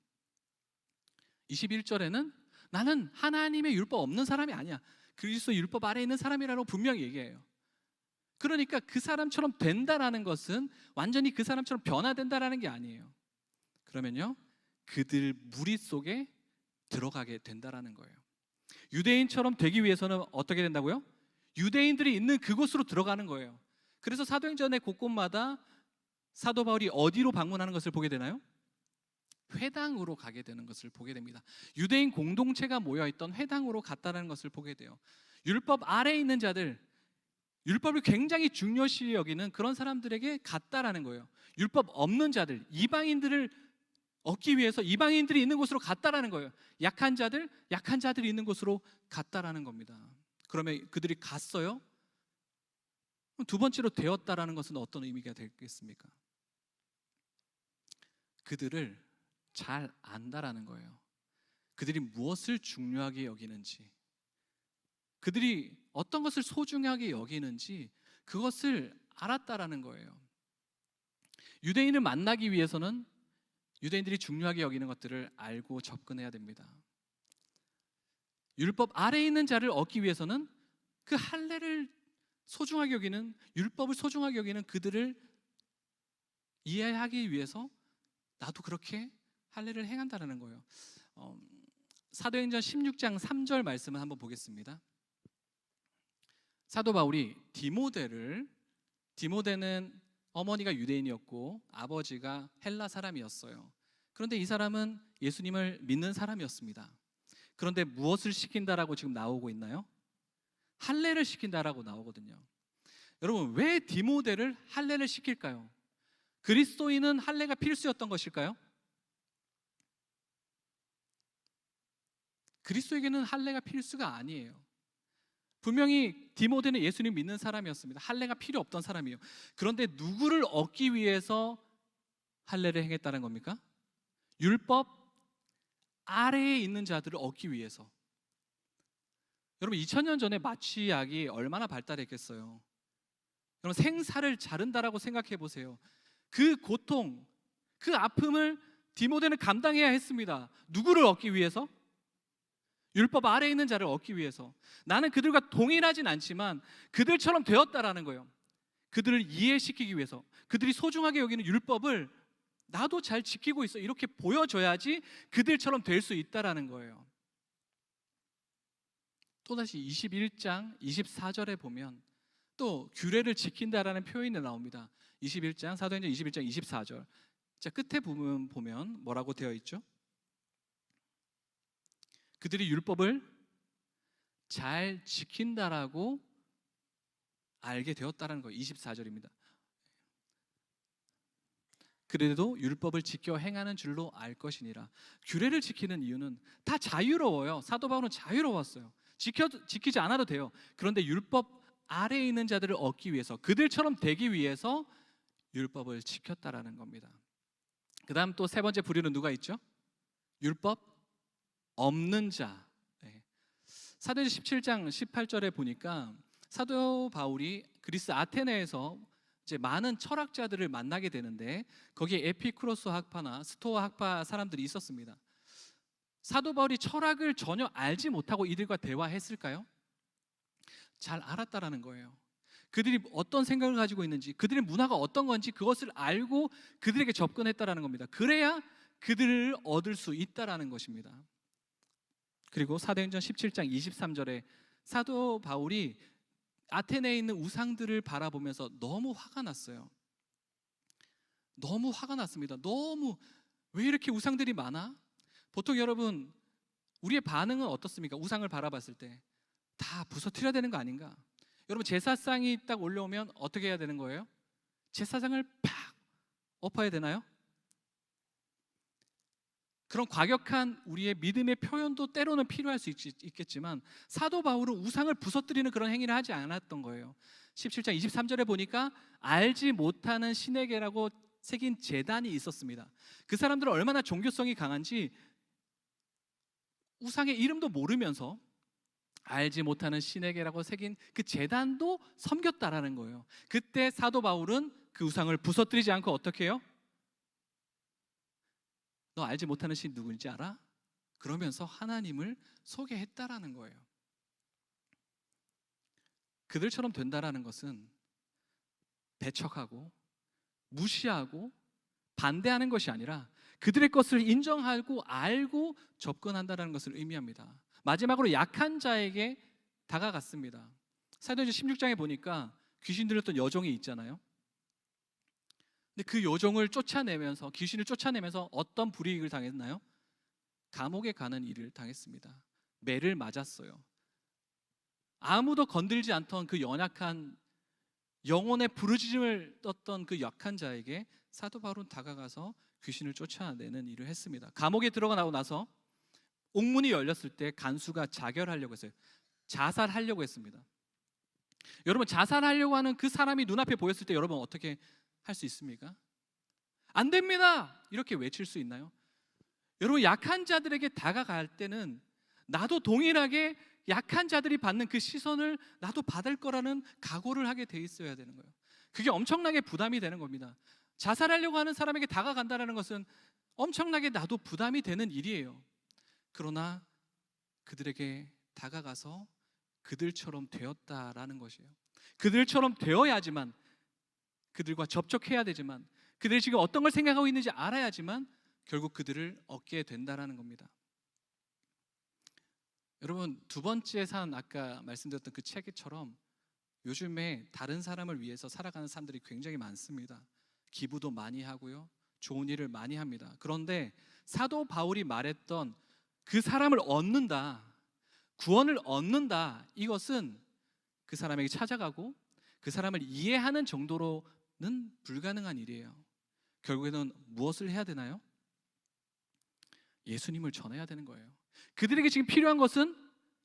21절에는 나는 하나님의 율법 없는 사람이 아니야. 그리스도 율법 아래에 있는 사람이라고 분명히 얘기해요. 그러니까 그 사람처럼 된다라는 것은 완전히 그 사람처럼 변화된다라는 게 아니에요. 그러면요, 그들 무리 속에 들어가게 된다라는 거예요. 유대인처럼 되기 위해서는 어떻게 된다고요? 유대인들이 있는 그곳으로 들어가는 거예요. 그래서 사도행전의 곳곳마다 사도 바울이 어디로 방문하는 것을 보게 되나요? 회당으로 가게 되는 것을 보게 됩니다. 유대인 공동체가 모여있던 회당으로 갔다는 것을 보게 돼요. 율법 아래에 있는 자들, 율법을 굉장히 중요시 여기는 그런 사람들에게 갔다라는 거예요. 율법 없는 자들, 이방인들을 얻기 위해서 이방인들이 있는 곳으로 갔다라는 거예요. 약한 자들이 있는 곳으로 갔다라는 겁니다. 그러면 그들이 갔어요? 두 번째로 되었다라는 것은 어떤 의미가 되겠습니까? 그들을 잘 안다라는 거예요. 그들이 무엇을 중요하게 여기는지, 그들이 어떤 것을 소중하게 여기는지 그것을 알았다라는 거예요. 유대인을 만나기 위해서는 유대인들이 중요하게 여기는 것들을 알고 접근해야 됩니다. 율법 아래에 있는 자를 얻기 위해서는 그 할례를 소중하게 여기는, 율법을 소중하게 여기는 그들을 이해하기 위해서 나도 그렇게 할례를 행한다는 거예요. 사도행전 16장 3절 말씀을 한번 보겠습니다. 사도 바울이 디모데는 어머니가 유대인이었고 아버지가 헬라 사람이었어요. 그런데 이 사람은 예수님을 믿는 사람이었습니다. 그런데 무엇을 시킨다라고 지금 나오고 있나요? 할례를 시킨다라고 나오거든요. 여러분, 왜 디모데를 할례를 시킬까요? 그리스도인은 할례가 필수였던 것일까요? 그리스도에게는 할례가 필수가 아니에요. 분명히 디모데는 예수님 믿는 사람이었습니다. 할례가 필요 없던 사람이에요. 그런데 누구를 얻기 위해서 할례를 행했다는 겁니까? 율법 아래에 있는 자들을 얻기 위해서. 여러분, 2000년 전에 마취약이 얼마나 발달했겠어요. 여러분, 생사를 자른다라고 생각해 보세요. 그 고통, 그 아픔을 디모데는 감당해야 했습니다. 누구를 얻기 위해서? 율법 아래에 있는 자를 얻기 위해서. 나는 그들과 동일하진 않지만 그들처럼 되었다라는 거예요. 그들을 이해시키기 위해서. 그들이 소중하게 여기는 율법을 나도 잘 지키고 있어, 이렇게 보여줘야지 그들처럼 될 수 있다라는 거예요. 또다시 21장 24절에 보면 또 규례를 지킨다라는 표현이 나옵니다. 21장, 사도행전 21장 24절. 자, 끝에 보면 뭐라고 되어 있죠? 그들이 율법을 잘 지킨다라고 알게 되었다라는 거예요. 24절입니다. 그래도 율법을 지켜 행하는 줄로 알 것이니라. 규례를 지키는 이유는 다 자유로워요. 사도 바울은 자유로웠어요. 지키지 않아도 돼요. 그런데 율법 아래에 있는 자들을 얻기 위해서, 그들처럼 되기 위해서 율법을 지켰다라는 겁니다. 그 다음 또 세 번째 부류는 누가 있죠? 율법 없는 자. 사도행전 17장 18절에 보니까 사도 바울이 그리스 아테네에서 이제 많은 철학자들을 만나게 되는데 거기에 에피쿠로스 학파나 스토아 학파 사람들이 있었습니다. 사도 바울이 철학을 전혀 알지 못하고 이들과 대화했을까요? 잘 알았다라는 거예요. 그들이 어떤 생각을 가지고 있는지, 그들의 문화가 어떤 건지 그것을 알고 그들에게 접근했다라는 겁니다. 그래야 그들을 얻을 수 있다라는 것입니다. 그리고 사도행전 17장 23절에 사도 바울이 아테네에 있는 우상들을 바라보면서 너무 화가 났어요. 너무 화가 났습니다. 왜 이렇게 우상들이 많아? 보통 여러분, 우리의 반응은 어떻습니까? 우상을 바라봤을 때 다 부서뜨려야 되는 거 아닌가? 여러분, 제사상이 딱 올라오면 어떻게 해야 되는 거예요? 제사상을 팍 엎어야 되나요? 그런 과격한 우리의 믿음의 표현도 때로는 필요할 수 있겠지만 사도 바울은 우상을 부서뜨리는 그런 행위를 하지 않았던 거예요. 17장 23절에 보니까 알지 못하는 신에게라고 새긴 제단이 있었습니다. 그 사람들은 얼마나 종교성이 강한지 우상의 이름도 모르면서 알지 못하는 신에게라고 새긴 그 제단도 섬겼다라는 거예요. 그때 사도 바울은 그 우상을 부서뜨리지 않고 어떻게 해요? 너 알지 못하는 신 누구인지 알아? 그러면서 하나님을 소개했다라는 거예요. 그들처럼 된다라는 것은 배척하고 무시하고 반대하는 것이 아니라 그들의 것을 인정하고 알고 접근한다는 것을 의미합니다. 마지막으로 약한 자에게 다가갔습니다. 사도행전 16장에 보니까 귀신 들렸던 여종이 있잖아요. 근데 그 여종을 쫓아내면서 귀신을 쫓아내면서 어떤 불이익을 당했나요? 감옥에 가는 일을 당했습니다. 매를 맞았어요. 아무도 건들지 않던 그 연약한 영혼의 부르짖음을 떴던 그 약한 자에게 사도 바울은 다가가서 귀신을 쫓아내는 일을 했습니다. 감옥에 들어가 나오고 나서 옥문이 열렸을 때 간수가 자결하려고 했어요. 자살하려고 했습니다. 여러분, 자살하려고 하는 그 사람이 눈앞에 보였을 때 여러분 어떻게 할 수 있습니까? 안 됩니다! 이렇게 외칠 수 있나요? 여러분, 약한 자들에게 다가갈 때는 나도 동일하게 약한 자들이 받는 그 시선을 나도 받을 거라는 각오를 하게 돼 있어야 되는 거예요. 그게 엄청나게 부담이 되는 겁니다. 자살하려고 하는 사람에게 다가간다는 것은 엄청나게 나도 부담이 되는 일이에요. 그러나 그들에게 다가가서 그들처럼 되었다라는 것이에요. 그들처럼 되어야지만, 그들과 접촉해야 되지만, 그들이 지금 어떤 걸 생각하고 있는지 알아야지만 결국 그들을 얻게 된다라는 겁니다. 여러분, 두 번째 산, 아까 말씀드렸던 그 책처럼 요즘에 다른 사람을 위해서 살아가는 사람들이 굉장히 많습니다. 기부도 많이 하고요, 좋은 일을 많이 합니다. 그런데 사도 바울이 말했던 그 사람을 얻는다, 구원을 얻는다, 이것은 그 사람에게 찾아가고 그 사람을 이해하는 정도로는 불가능한 일이에요. 결국에는 무엇을 해야 되나요? 예수님을 전해야 되는 거예요. 그들에게 지금 필요한 것은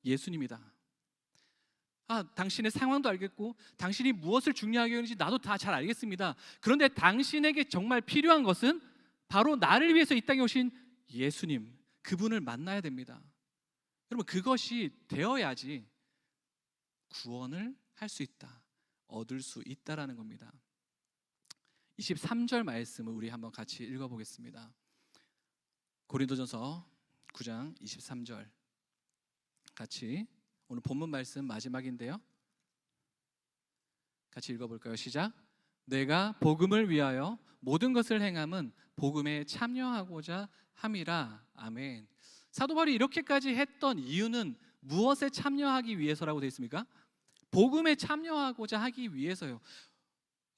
예수님이다. 당신의 상황도 알겠고 당신이 무엇을 중요하게 여기는지 나도 다 잘 알겠습니다. 그런데 당신에게 정말 필요한 것은 바로 나를 위해서 이 땅에 오신 예수님, 그분을 만나야 됩니다. 여러분, 그것이 되어야지 구원을 할 수 있다, 얻을 수 있다라는 겁니다. 23절 말씀을 우리 한번 같이 읽어보겠습니다. 고린도전서 9장 23절 같이, 오늘 본문 말씀 마지막인데요, 같이 읽어볼까요? 시작. 내가 복음을 위하여 모든 것을 행함은 복음에 참여하고자 함이라. 아멘. 사도 바울이 이렇게까지 했던 이유는 무엇에 참여하기 위해서라고 되어 있습니까? 복음에 참여하고자 하기 위해서요.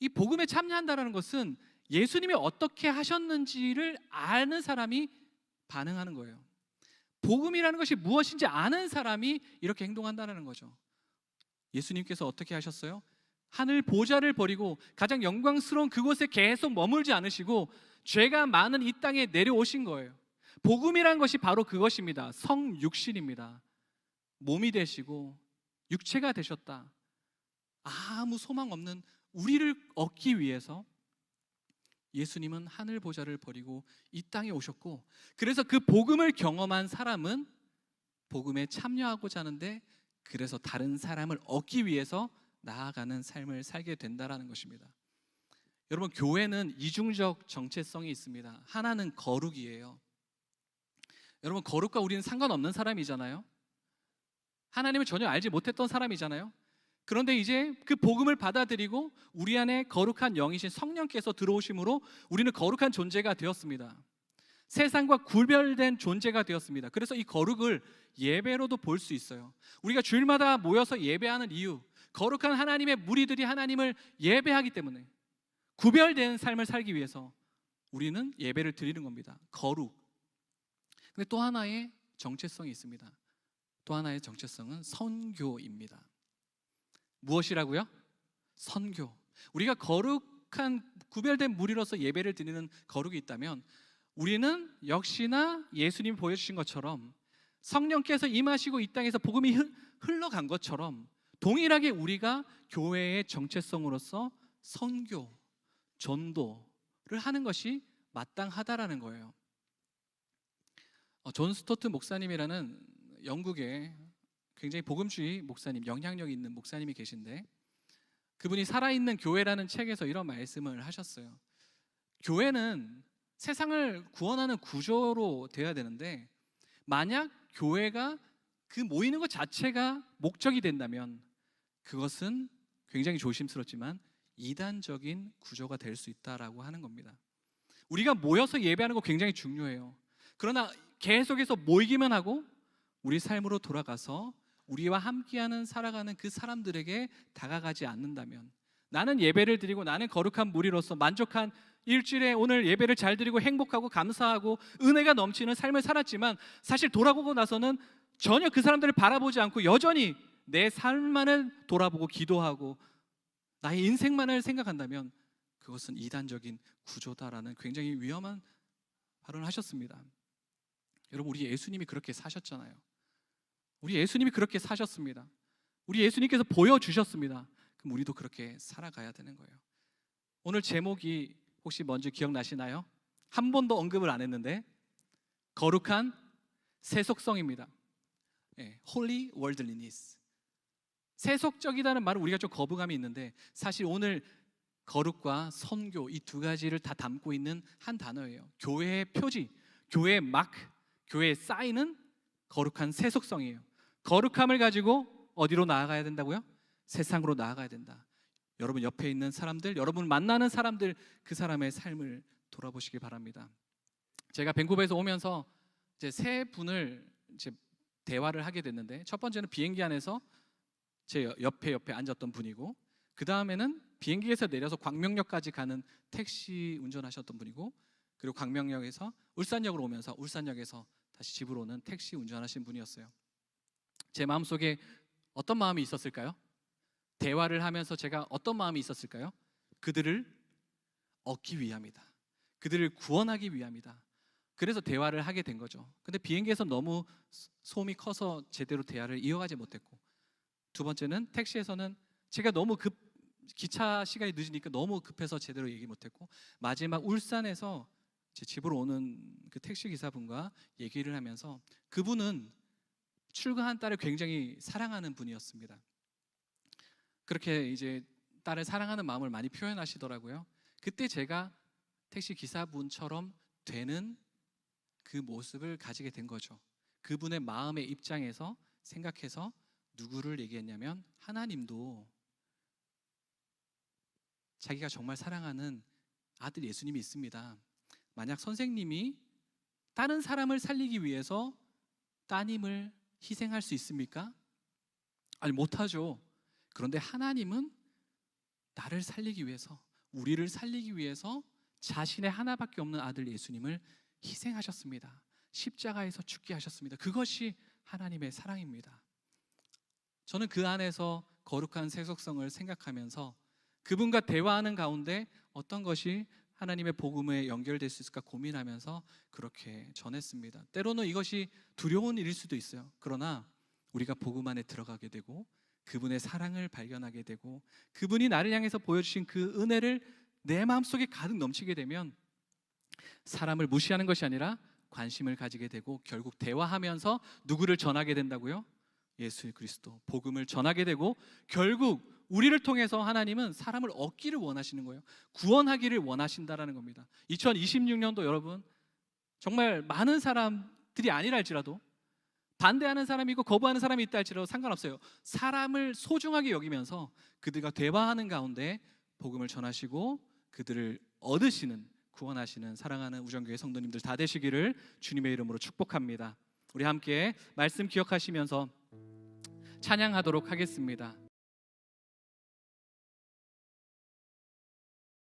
이 복음에 참여한다는 것은 예수님이 어떻게 하셨는지를 아는 사람이 반응하는 거예요. 복음이라는 것이 무엇인지 아는 사람이 이렇게 행동한다는 거죠. 예수님께서 어떻게 하셨어요? 하늘 보좌를 버리고 가장 영광스러운 그곳에 계속 머물지 않으시고 죄가 많은 이 땅에 내려오신 거예요. 복음이라는 것이 바로 그것입니다. 성육신입니다. 몸이 되시고 육체가 되셨다. 아무 소망 없는 우리를 얻기 위해서 예수님은 하늘 보좌를 버리고 이 땅에 오셨고, 그래서 그 복음을 경험한 사람은 복음에 참여하고자 하는데, 그래서 다른 사람을 얻기 위해서 나아가는 삶을 살게 된다라는 것입니다. 여러분, 교회는 이중적 정체성이 있습니다. 하나는 거룩이에요. 여러분, 거룩과 우리는 상관없는 사람이잖아요. 하나님을 전혀 알지 못했던 사람이잖아요. 그런데 이제 그 복음을 받아들이고 우리 안에 거룩한 영이신 성령께서 들어오심으로 우리는 거룩한 존재가 되었습니다. 세상과 구별된 존재가 되었습니다. 그래서 이 거룩을 예배로도 볼 수 있어요. 우리가 주일마다 모여서 예배하는 이유, 거룩한 하나님의 무리들이 하나님을 예배하기 때문에, 구별된 삶을 살기 위해서 우리는 예배를 드리는 겁니다. 거룩. 근데 또 하나의 정체성이 있습니다. 또 하나의 정체성은 선교입니다. 무엇이라고요? 선교. 우리가 거룩한 구별된 무리로서 예배를 드리는 거룩이 있다면, 우리는 역시나 예수님이 보여주신 것처럼 성령께서 임하시고 이 땅에서 복음이 흘러간 것처럼 동일하게 우리가 교회의 정체성으로서 선교, 전도를 하는 것이 마땅하다라는 거예요. 존 스토트 목사님이라는 영국의 굉장히 복음주의 목사님, 영향력 있는 목사님이 계신데, 그분이 살아있는 교회라는 책에서 이런 말씀을 하셨어요. 교회는 세상을 구원하는 구조로 되어야 되는데, 만약 교회가 그 모이는 것 자체가 목적이 된다면 그것은 굉장히 조심스럽지만 이단적인 구조가 될 수 있다라고 하는 겁니다. 우리가 모여서 예배하는 거 굉장히 중요해요. 그러나 계속해서 모이기만 하고 우리 삶으로 돌아가서 우리와 함께하는 살아가는 그 사람들에게 다가가지 않는다면, 나는 예배를 드리고 나는 거룩한 무리로서 만족한 일주일에 오늘 예배를 잘 드리고 행복하고 감사하고 은혜가 넘치는 삶을 살았지만 사실 돌아보고 나서는 전혀 그 사람들을 바라보지 않고 여전히 내 삶만을 돌아보고 기도하고 나의 인생만을 생각한다면 그것은 이단적인 구조다라는 굉장히 위험한 발언을 하셨습니다. 여러분, 우리 예수님이 그렇게 사셨잖아요. 우리 예수님이 그렇게 사셨습니다. 우리 예수님께서 보여주셨습니다. 그럼 우리도 그렇게 살아가야 되는 거예요. 오늘 제목이 혹시 뭔지 기억나시나요? 한 번도 언급을 안 했는데 거룩한 세속성입니다. Holy Worldliness. 세속적이라는 말은 우리가 좀 거부감이 있는데 사실 오늘 거룩과 선교 이 두 가지를 다 담고 있는 한 단어예요. 교회의 표지, 교회의 마크, 교회의 사인은 거룩한 세속성이에요. 거룩함을 가지고 어디로 나아가야 된다고요? 세상으로 나아가야 된다. 여러분 옆에 있는 사람들, 여러분 만나는 사람들, 그 사람의 삶을 돌아보시기 바랍니다. 제가 밴쿠버에서 오면서 이제 세 분을 이제 대화를 하게 됐는데, 첫 번째는 비행기 안에서 제 옆에 앉았던 분이고, 그 다음에는 비행기에서 내려서 광명역까지 가는 택시 운전하셨던 분이고, 그리고 광명역에서 울산역으로 오면서 울산역에서 다시 집으로 오는 택시 운전하신 분이었어요. 제 마음속에 어떤 마음이 있었을까요? 대화를 하면서 제가 어떤 마음이 있었을까요? 그들을 얻기 위함이다. 그들을 구원하기 위함이다. 그래서 대화를 하게 된 거죠. 근데 비행기에서 너무 소음이 커서 제대로 대화를 이어가지 못했고, 두 번째는 택시에서는 제가 너무 기차 시간이 늦으니까 너무 급해서 제대로 얘기 못했고, 마지막 울산에서 제 집으로 오는 그 택시 기사분과 얘기를 하면서 그분은 출가한 딸을 굉장히 사랑하는 분이었습니다. 그렇게 이제 딸을 사랑하는 마음을 많이 표현하시더라고요. 그때 제가 택시 기사분처럼 되는 그 모습을 가지게 된 거죠. 그분의 마음의 입장에서 생각해서 누구를 얘기했냐면 하나님도 자기가 정말 사랑하는 아들 예수님이 있습니다. 만약 선생님이 다른 사람을 살리기 위해서 따님을 희생할 수 있습니까? 아니, 못하죠. 그런데 하나님은 나를 살리기 위해서, 우리를 살리기 위해서 자신의 하나밖에 없는 아들 예수님을 희생하셨습니다. 십자가에서 죽게 하셨습니다. 그것이 하나님의 사랑입니다. 저는 그 안에서 거룩한 세속성을 생각하면서 그분과 대화하는 가운데 어떤 것이 하나님의 복음에 연결될 수 있을까 고민하면서 그렇게 전했습니다. 때로는 이것이 두려운 일일 수도 있어요. 그러나 우리가 복음 안에 들어가게 되고 그분의 사랑을 발견하게 되고 그분이 나를 향해서 보여주신 그 은혜를 내 마음속에 가득 넘치게 되면 사람을 무시하는 것이 아니라 관심을 가지게 되고 결국 대화하면서 누구를 전하게 된다고요? 예수 그리스도 복음을 전하게 되고 결국 우리를 통해서 하나님은 사람을 얻기를 원하시는 거예요. 구원하기를 원하신다라는 겁니다. 2026년도 여러분 정말 많은 사람들이 아니라 할지라도 반대하는 사람이 있고 거부하는 사람이 있다 할지라도 상관없어요. 사람을 소중하게 여기면서 그들과 대화하는 가운데 복음을 전하시고 그들을 얻으시는, 구원하시는 사랑하는 우정교회 성도님들 다 되시기를 주님의 이름으로 축복합니다. 우리 함께 말씀 기억하시면서 찬양하도록 하겠습니다.